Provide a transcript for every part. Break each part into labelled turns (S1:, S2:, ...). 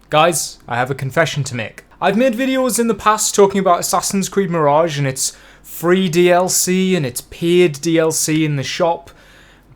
S1: Guys, I have a confession to make. I've made videos in the past talking about Assassin's Creed Mirage and its free DLC and its paid DLC in the shop,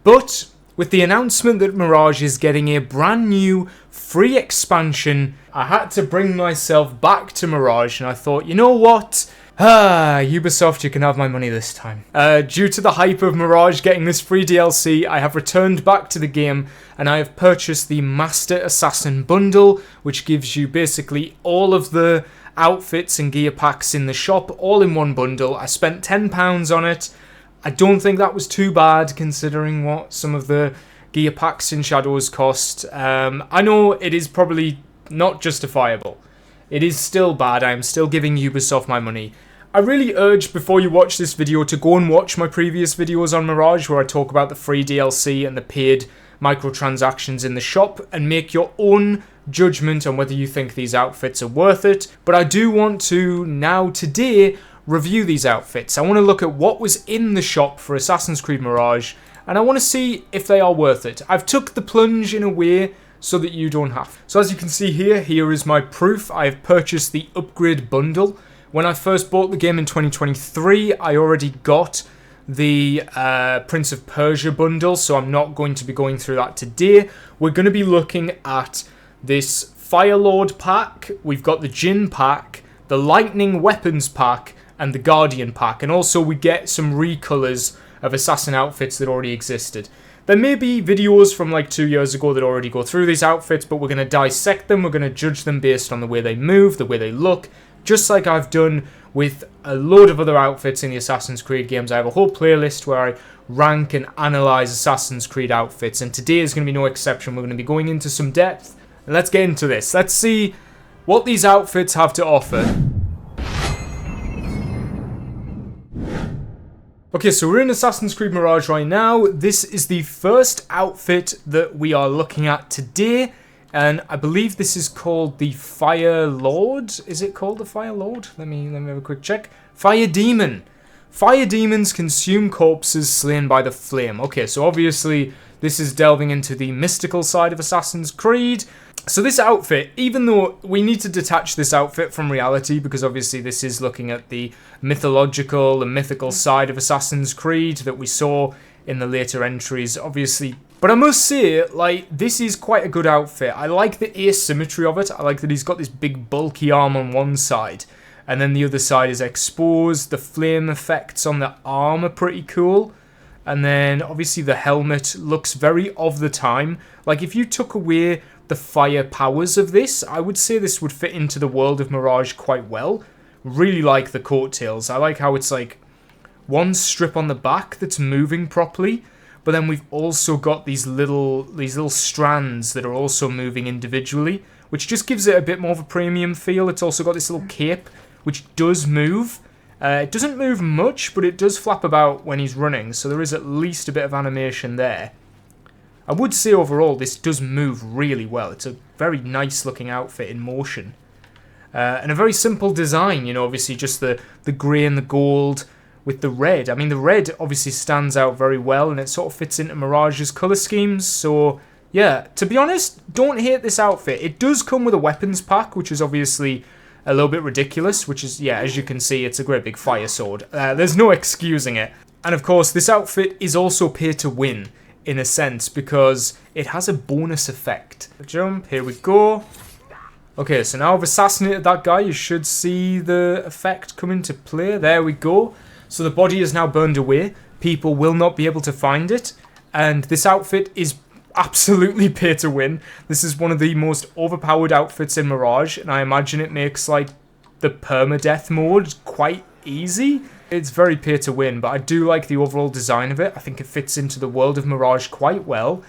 S1: but with the announcement that Mirage is getting a brand new free expansion, I had to bring myself back to Mirage and I thought, you know what? Ubisoft, you can have my money this time. Due to the hype of Mirage getting this free DLC, I have returned back to the game and I have purchased the Master Assassin bundle, which gives you basically all of the outfits and gear packs in the shop, all in one bundle. I spent £10 on it. I don't think that was too bad considering what some of the gear packs in Shadows cost. I know it is probably not justifiable. It is still bad. I am still giving Ubisoft my money. I really urge before you watch this video to go and watch my previous videos on Mirage where I talk about the free DLC and the paid microtransactions in the shop and make your own judgment on whether you think these outfits are worth it. But I do want to now today review these outfits. I want to look at what was in the shop for Assassin's Creed Mirage and I want to see if they are worth it. I've took the plunge in a way so that you don't have. So as you can see here is my proof. I have purchased the upgrade bundle. When I first bought the game in 2023, I already got the Prince of Persia bundle, so I'm not going to be going through that today. We're going to be looking at this Firelord pack, we've got the Djinn pack, the Lightning Weapons pack, and the Guardian pack. And also we get some recolors of Assassin outfits that already existed. There may be videos from like 2 years ago that already go through these outfits, but we're going to dissect them, we're going to judge them based on the way they move, the way they look, just like I've done with a load of other outfits in the Assassin's Creed games. I have a whole playlist where I rank and analyze Assassin's Creed outfits, and today is going to be no exception. We're going to be going into some depth, and let's get into this. Let's see what these outfits have to offer. Okay, so we're in Assassin's Creed Mirage right now. This is the first outfit that we are looking at today. And I believe this is called the Fire Lord. Is it called the Fire Lord? Let me have a quick check. Fire Demon. Fire demons consume corpses slain by the flame. Okay, so obviously this is delving into the mystical side of Assassin's Creed. So this outfit, even though we need to detach this outfit from reality, because obviously this is looking at the mythological and mythical side of Assassin's Creed that we saw in the later entries, obviously. But I must say, like, this is quite a good outfit. I like the asymmetry of it. I like that he's got this big bulky arm on one side, and then the other side is exposed. The flame effects on the arm are pretty cool. And then, obviously, the helmet looks very of the time. Like, if you took away the fire powers of this, I would say this would fit into the world of Mirage quite well. Really like the coattails. I like how it's, like, one strip on the back that's moving properly, but then we've also got these little strands that are also moving individually, which just gives it a bit more of a premium feel. It's also got this little cape, which does move. It doesn't move much, but it does flap about when he's running, so there is at least a bit of animation there. I would say overall this does move really well. It's a very nice looking outfit in motion. And a very simple design, you know, obviously just the grey and the gold with the red. I mean, the red obviously stands out very well and it sort of fits into Mirage's colour schemes. So, yeah, to be honest, don't hate this outfit. It does come with a weapons pack, which is obviously a little bit ridiculous, which is, yeah, as you can see, it's a great big fire sword. There's no excusing it. And of course, this outfit is also pay to win, in a sense, because it has a bonus effect. Jump, here we go. Okay, so now I've assassinated that guy. You should see the effect come into play. There we go. So the body is now burned away. People will not be able to find it. And this outfit is absolutely pay to win. This is one of the most overpowered outfits in Mirage. And I imagine it makes, like, the permadeath mode quite easy. It's very pay to win, but I do like the overall design of it. I think it fits into the world of Mirage quite well.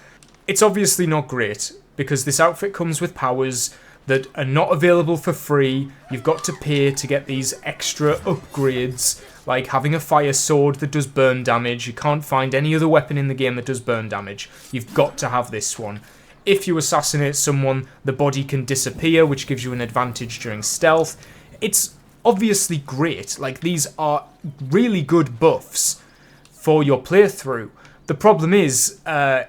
S1: It's obviously not great, because this outfit comes with powers that are not available for free. You've got to pay to get these extra upgrades, like having a fire sword that does burn damage. You can't find any other weapon in the game that does burn damage. You've got to have this one. If you assassinate someone, the body can disappear, which gives you an advantage during stealth. It's obviously great. Like, these are really good buffs for your playthrough. The problem is,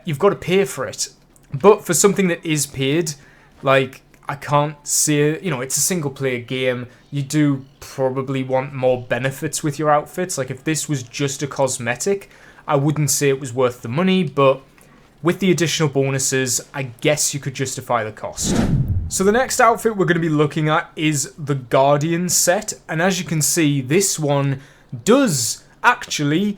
S1: you've got to pay for it. But for something that is paid, like, I can't see, you know, it's a single player game. You do probably want more benefits with your outfits. Like if this was just a cosmetic, I wouldn't say it was worth the money, but with the additional bonuses, I guess you could justify the cost. So the next outfit we're going to be looking at is the Guardian set, and as you can see, this one does actually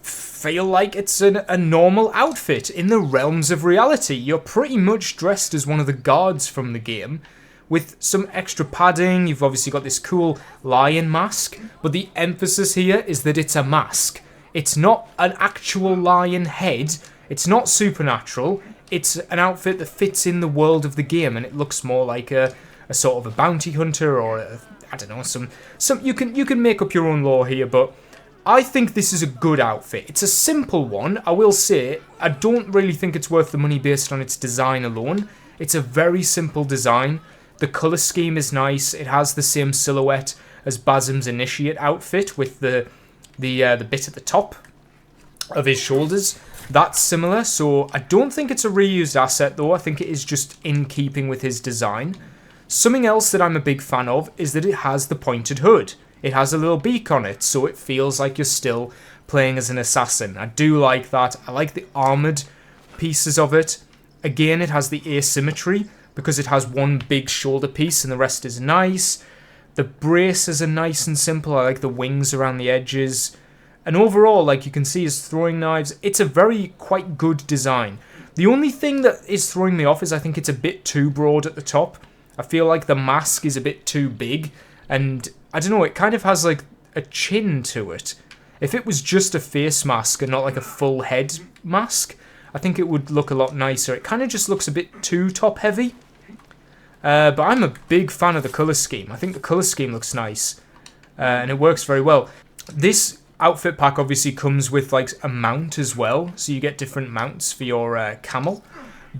S1: feel like it's a normal outfit in the realms of reality. You're pretty much dressed as one of the guards from the game with some extra padding. You've obviously got this cool lion mask, but the emphasis here is that it's a mask. It's not an actual lion head. It's not supernatural. It's an outfit that fits in the world of the game, and it looks more like a sort of a bounty hunter or I don't know, some you can make up your own lore here, but I think this is a good outfit. It's a simple one, I will say. I don't really think it's worth the money based on its design alone. It's a very simple design. The colour scheme is nice. It has the same silhouette as Basim's Initiate outfit with the bit at the top of his shoulders. That's similar, so I don't think it's a reused asset though. I think it is just in keeping with his design. Something else that I'm a big fan of is that it has the pointed hood. It has a little beak on it, so it feels like you're still playing as an assassin. I do like that. I like the armoured pieces of it. Again, it has the asymmetry because it has one big shoulder piece and the rest is nice. The braces are nice and simple. I like the wings around the edges. And overall, like you can see, his throwing knives, it's a very quite good design. The only thing that is throwing me off is I think it's a bit too broad at the top. I feel like the mask is a bit too big, and I don't know, it kind of has like a chin to it. If it was just a face mask and not like a full head mask, I think it would look a lot nicer. It kind of just looks a bit too top heavy. But I'm a big fan of the colour scheme. I think the colour scheme looks nice, and it works very well. This outfit pack obviously comes with like a mount as well, so you get different mounts for your camel.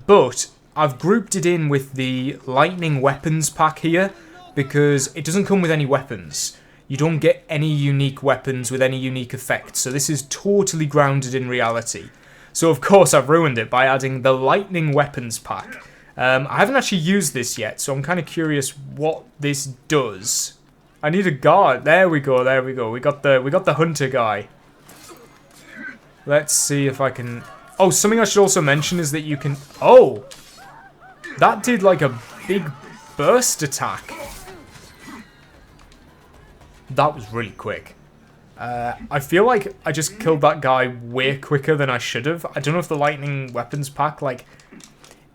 S1: But I've grouped it in with the lightning weapons pack here because it doesn't come with any weapons. You don't get any unique weapons with any unique effects, so this is totally grounded in reality. So of course I've ruined it by adding the lightning weapons pack. I haven't actually used this yet, so I'm kind of curious what this does. I need a guard. There we go, there we go. We got the hunter guy. Let's see if I can... Oh, something I should also mention is that you can... Oh! That did like a big burst attack. That was really quick. I feel like I just killed that guy way quicker than I should have. I don't know if the lightning weapons pack, like...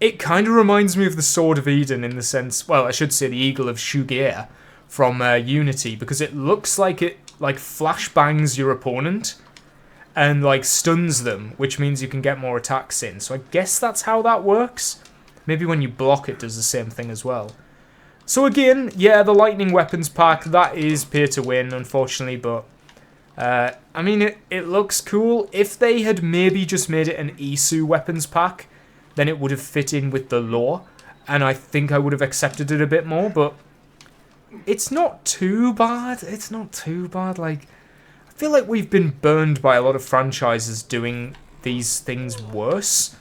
S1: It kind of reminds me of the Sword of Eden in the sense... Well, I should say the Eagle of Shugeir from Unity, because it looks like it like flashbangs your opponent and like stuns them, which means you can get more attacks in. So I guess that's how that works. Maybe when you block it does the same thing as well. So again, yeah, the lightning weapons pack, that is pay to win, unfortunately, but I mean, it looks cool. If they had maybe just made it an Isu weapons pack, then it would have fit in with the lore, and I think I would have accepted it a bit more, but it's not too bad. It's not too bad. Like, I feel like we've been burned by a lot of franchises doing these things worse.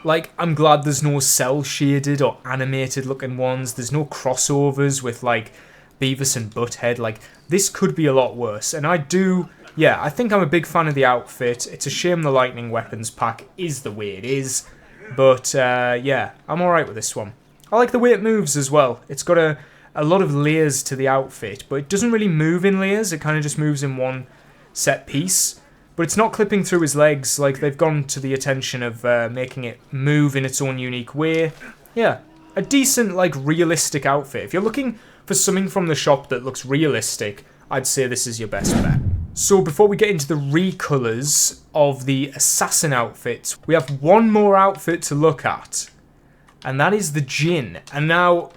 S1: Like, I'm glad there's no cel-shaded or animated-looking ones. There's no crossovers with, like, Beavis and Butthead. Like, this could be a lot worse. And I do... Yeah, I think I'm a big fan of the outfit. It's a shame the lightning weapons pack is the way it is. But, yeah, I'm alright with this one. I like the way it moves as well. It's got a lot of layers to the outfit, but it doesn't really move in layers. It kind of just moves in one set piece. But it's not clipping through his legs. Like, they've gone to the attention of making it move in its own unique way. Yeah, a decent, like, realistic outfit. If you're looking for something from the shop that looks realistic, I'd say this is your best bet. So before we get into the recolors of the assassin outfits, we have one more outfit to look at, and that is the Djinn. And now,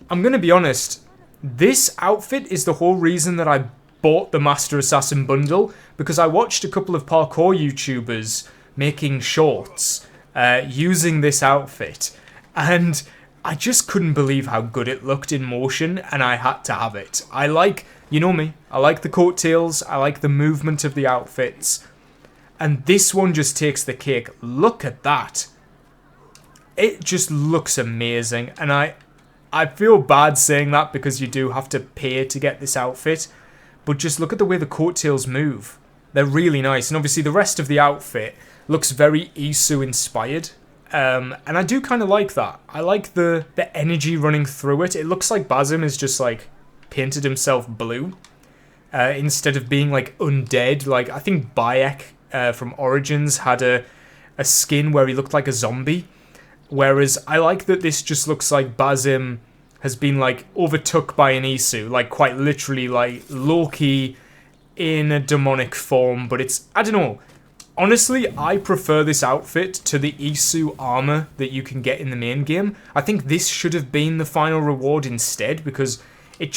S1: I'm going to be honest, this outfit is the whole reason that I bought the Master Assassin bundle, because I watched a couple of parkour YouTubers making shorts using this outfit, and I just couldn't believe how good it looked in motion, and I had to have it. I like, you know me, I like the coattails, I like the movement of the outfits, and this one just takes the cake. Look at that. It just looks amazing, and I feel bad saying that because you do have to pay to get this outfit, but just look at the way the coattails move. They're really nice, and obviously the rest of the outfit looks very Isu inspired, and I do kind of like that. I like the energy running through it. It looks like Basim is just like painted himself blue instead of being like undead. Like I think Bayek from Origins had a skin where he looked like a zombie, whereas I like that this just looks like Basim has been like overtook by an Isu, like quite literally like Loki in a demonic form. But it's, I don't know, honestly I prefer this outfit to the Isu armor that you can get in the main game. I think this should have been the final reward instead, because it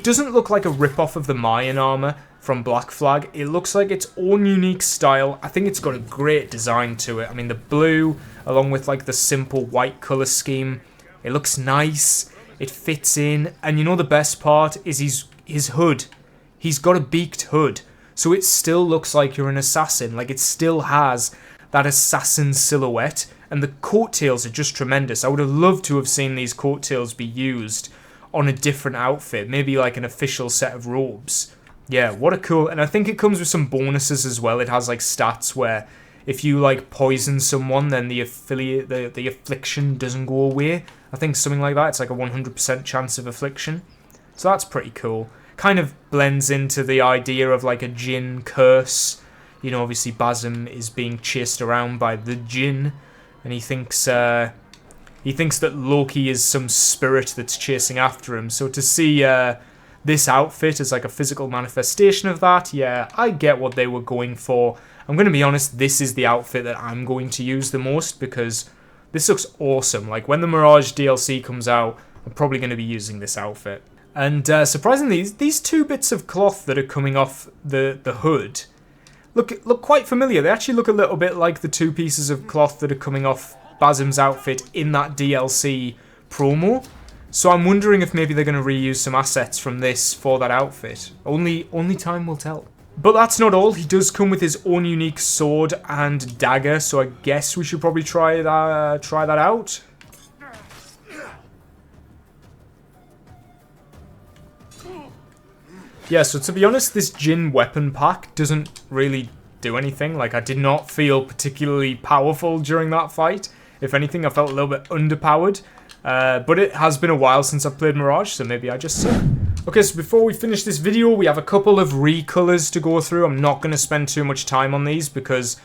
S1: doesn't look like a rip-off of the Mayan armor from Black Flag. It looks like its own unique style. I think it's got a great design to it. I mean, the blue, along with like the simple white color scheme, it looks nice. It fits in. And you know the best part is his hood. He's got a beaked hood. So it still looks like you're an assassin. Like, it still has that assassin silhouette. And the coattails are just tremendous. I would have loved to have seen these coattails be used on a different outfit. Maybe like an official set of robes. Yeah, what a cool... And I think it comes with some bonuses as well. It has like stats where if you like poison someone, then the affliction doesn't go away. I think something like that. It's like a 100% chance of affliction. So that's pretty cool. Kind of blends into the idea of like a Djinn curse. You know, obviously Basim is being chased around by the Djinn, and he thinks that Loki is some spirit that's chasing after him. So to see this outfit as like a physical manifestation of that, yeah, I get what they were going for. I'm going to be honest, this is the outfit that I'm going to use the most, because this looks awesome. Like, when the Mirage DLC comes out, I'm probably going to be using this outfit. And surprisingly, these two bits of cloth that are coming off the hood look quite familiar. They actually look a little bit like the two pieces of cloth that are coming off Basim's outfit in that DLC promo. So I'm wondering if maybe they're going to reuse some assets from this for that outfit. Only time will tell. But that's not all. He does come with his own unique sword and dagger, so I guess we should probably try that out. Yeah, so to be honest, this Djinn weapon pack doesn't really do anything. Like, I did not feel particularly powerful during that fight. If anything, I felt a little bit underpowered. But it has been a while since I've played Mirage, so maybe I just suck. Okay, so before we finish this video, we have a couple of recolors to go through. I'm not going to spend too much time on these because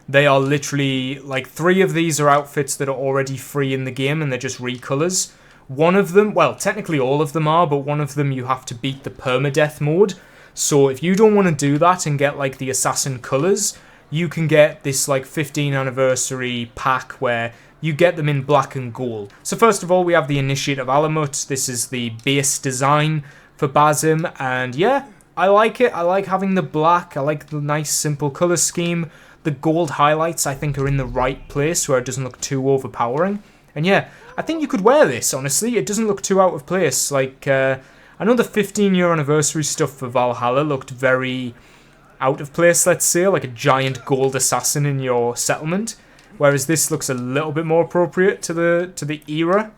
S1: they are literally, like, 3 of these are outfits that are already free in the game and they're just recolors. One of them, well, technically all of them are, but one of them you have to beat the permadeath mode. So if you don't want to do that and get, like, the assassin colors, you can get this, like, 15th anniversary pack where you get them in black and gold. So first of all, we have the Initiate of Alamut. This is the base design for Basim, and yeah, I like it. I like having the black. I like the nice, simple color scheme. The gold highlights, I think, are in the right place where it doesn't look too overpowering. And yeah, I think you could wear this, honestly. It doesn't look too out of place. Like, I know the 15-year anniversary stuff for Valhalla looked very out of place, let's say, like a giant gold assassin in your settlement. Whereas this looks a little bit more appropriate to the era.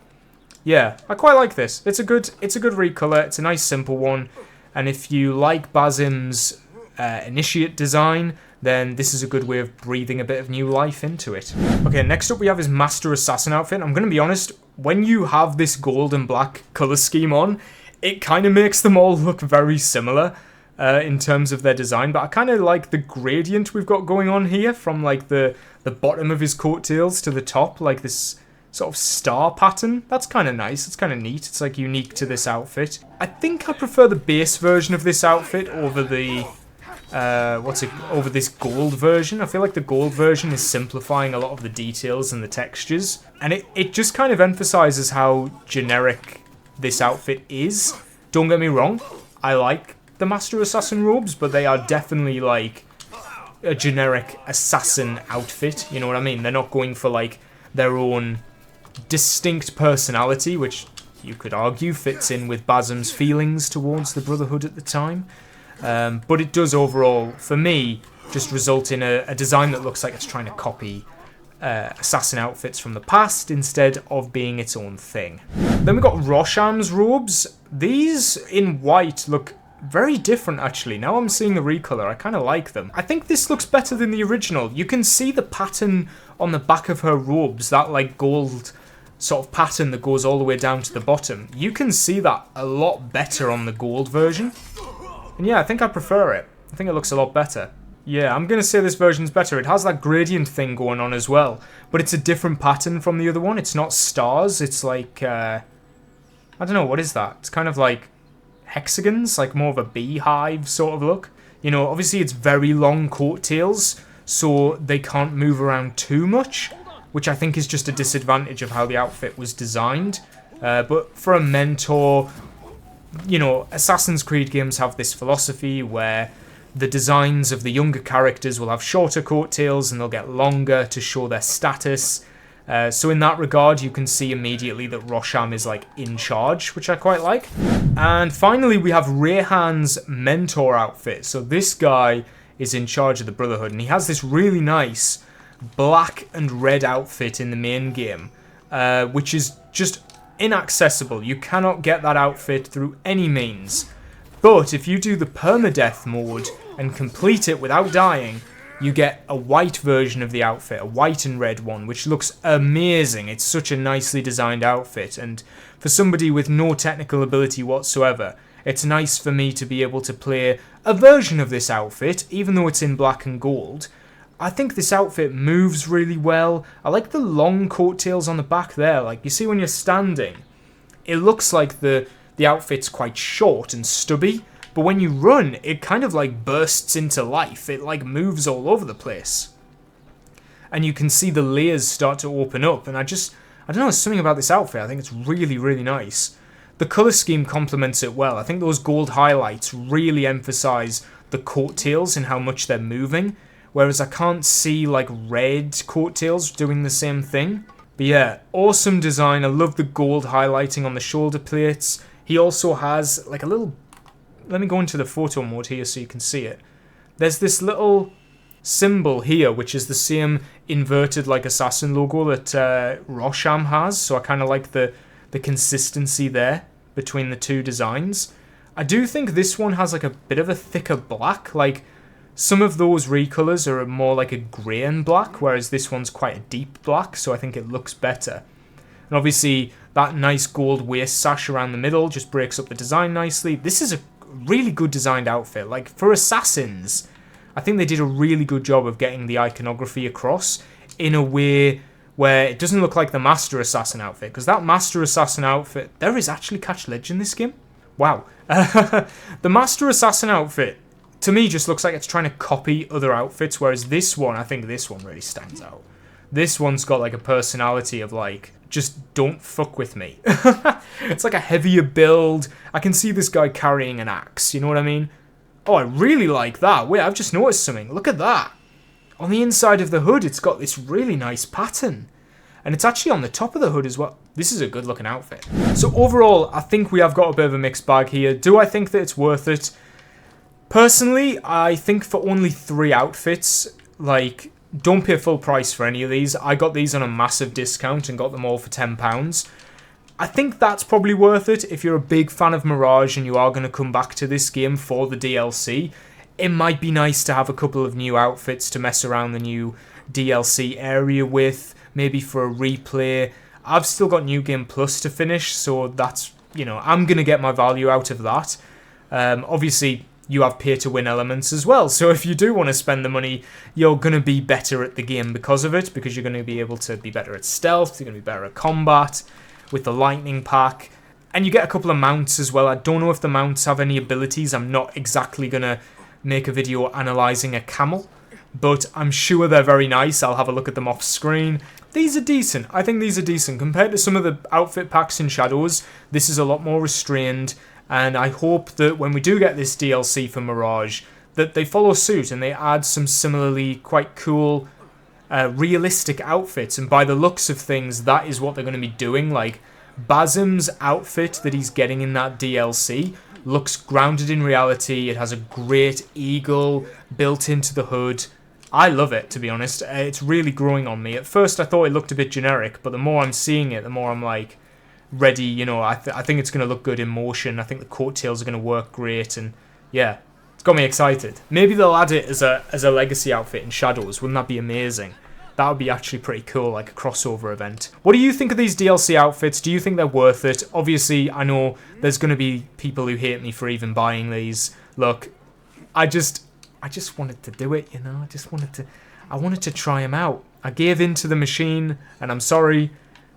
S1: Yeah, I quite like this. It's a good recolor. It's a nice simple one. And if you like Basim's Initiate design, then this is a good way of breathing a bit of new life into it. Okay, next up we have his Master Assassin outfit. I'm going to be honest, when you have this gold and black color scheme on, it kind of makes them all look very similar in terms of their design. But I kind of like the gradient we've got going on here from like the bottom of his coattails to the top, like this sort of star pattern. That's kind of nice. It's kind of neat. It's like unique to this outfit. I think I prefer the base version of this outfit over the over this gold version. I feel like the gold version is simplifying a lot of the details and the textures, and it just kind of emphasizes how generic this outfit is. Don't get me wrong, I like the Master Assassin robes, but they are definitely like a generic assassin outfit, you know what I mean? They're not going for like their own distinct personality, which you could argue fits in with Basim's feelings towards the Brotherhood at the time. But it does overall, for me, just result in a design that looks like it's trying to copy assassin outfits from the past instead of being its own thing. Then we got Roshan's robes. These in white look very different actually. Now I'm seeing the recolor, I kind of like them. I think this looks better than the original. You can see the pattern on the back of her robes, that like gold sort of pattern that goes all the way down to the bottom. You can see that a lot better on the gold version. And yeah, I think I prefer it. I think it looks a lot better. Yeah, I'm going to say this version's better. It has that gradient thing going on as well. But it's a different pattern from the other one. It's not stars. It's like, I don't know, what is that? It's kind of like hexagons, like more of a beehive sort of look. You know, obviously it's very long coattails, so they can't move around too much, which I think is just a disadvantage of how the outfit was designed. But for a mentor, you know, Assassin's Creed games have this philosophy where the designs of the younger characters will have shorter coattails and they'll get longer to show their status. So in that regard, you can see immediately that Roshan is like in charge, which I quite like. And finally, we have Rayhan's mentor outfit. So this guy is in charge of the Brotherhood, and he has this really nice black and red outfit in the main game, which is just inaccessible. You cannot get that outfit through any means. But if you do the permadeath mode and complete it without dying, you get a white version of the outfit, a white and red one, which looks amazing. It's such a nicely designed outfit, and for somebody with no technical ability whatsoever, it's nice for me to be able to play a version of this outfit, even though it's in black and gold. I think this outfit moves really well. I like the long coattails on the back there. Like, you see when you're standing, it looks like the outfit's quite short and stubby, but when you run, it kind of like bursts into life. It like moves all over the place. And you can see the layers start to open up, and I don't know, there's something about this outfit. I think it's really, really nice. The colour scheme complements it well. I think those gold highlights really emphasise the coattails and how much they're moving, whereas I can't see like red coattails doing the same thing. But yeah, awesome design. I love the gold highlighting on the shoulder plates. He also has like a little... Let me go into the photo mode here so you can see it. There's this little symbol here, which is the same inverted like assassin logo that Roshan has. So I kind of like the consistency there between the two designs. I do think this one has like a bit of a thicker black. Like some of those recolors are more like a grey and black, whereas this one's quite a deep black. So I think it looks better. And obviously that nice gold waist sash around the middle just breaks up the design nicely. This is a really good designed outfit. Like for assassins, I think they did a really good job of getting the iconography across in a way where it doesn't look like the Master Assassin outfit, because that Master Assassin outfit, there is actually catch ledge in this game. Wow. The Master Assassin outfit to me just looks like it's trying to copy other outfits, whereas this one, I think this one really stands out. This one's got like a personality of like, just don't fuck with me. It's like a heavier build. I can see this guy carrying an axe, you know what I mean? Oh, I really like that. Wait, I've just noticed something. Look at that. On the inside of the hood, it's got this really nice pattern. And it's actually on the top of the hood as well. This is a good looking outfit. So overall, I think we have got a bit of a mixed bag here. Do I think that it's worth it? Personally, I think for only 3 outfits, like, don't pay full price for any of these. I got these on a massive discount and got them all for £10. I think that's probably worth it if you're a big fan of Mirage and you are going to come back to this game for the DLC. It might be nice to have a couple of new outfits to mess around the new DLC area with, maybe for a replay. I've still got New Game Plus to finish, so that's, you know, I'm going to get my value out of that. Obviously, you have pay-to-win elements as well, so if you do want to spend the money, you're going to be better at the game because of it, because you're going to be able to be better at stealth, you're going to be better at combat, with the lightning pack, and you get a couple of mounts as well. I don't know if the mounts have any abilities. I'm not exactly going to make a video analysing a camel, but I'm sure they're very nice. I'll have a look at them off screen. These are decent. I think these are decent. Compared to some of the outfit packs in Shadows, this is a lot more restrained, and I hope that when we do get this DLC for Mirage, that they follow suit and they add some similarly quite cool, realistic outfits. And by the looks of things, that is what they're going to be doing. Like, Basim's outfit that he's getting in that DLC looks grounded in reality. It has a great eagle built into the hood. I love it, to be honest. It's really growing on me. At first, I thought it looked a bit generic, but the more I'm seeing it, the more I'm like ready. You know, I think it's going to look good in motion. I think the coattails are going to work great, and yeah, it's got me excited. Maybe they'll add it as a legacy outfit in Shadows. Wouldn't that be amazing? That would be actually pretty cool, like a crossover event. What do you think of these DLC outfits? Do you think they're worth it? Obviously, I know there's going to be people who hate me for even buying these. Look, I just wanted to do it, you know. I wanted to try them out. I gave in to the machine, and I'm sorry.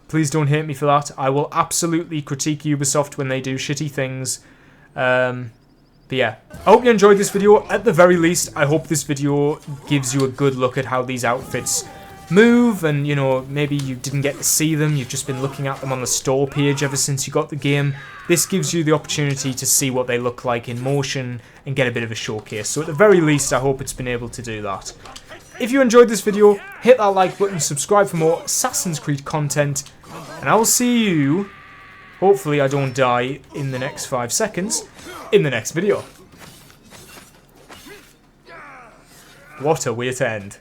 S1: Please don't hate me for that. I will absolutely critique Ubisoft when they do shitty things. But yeah, I hope you enjoyed this video. At the very least, I hope this video gives you a good look at how these outfits move, and you know, maybe you didn't get to see them, you've just been looking at them on the store page ever since you got the game. This gives you the opportunity to see what they look like in motion and get a bit of a showcase. So at the very least, I hope it's been able to do that. If you enjoyed this video, hit that like button, subscribe for more Assassin's Creed content, and I will see you, hopefully I don't die in the next 5 seconds, in the next video. What a way to end.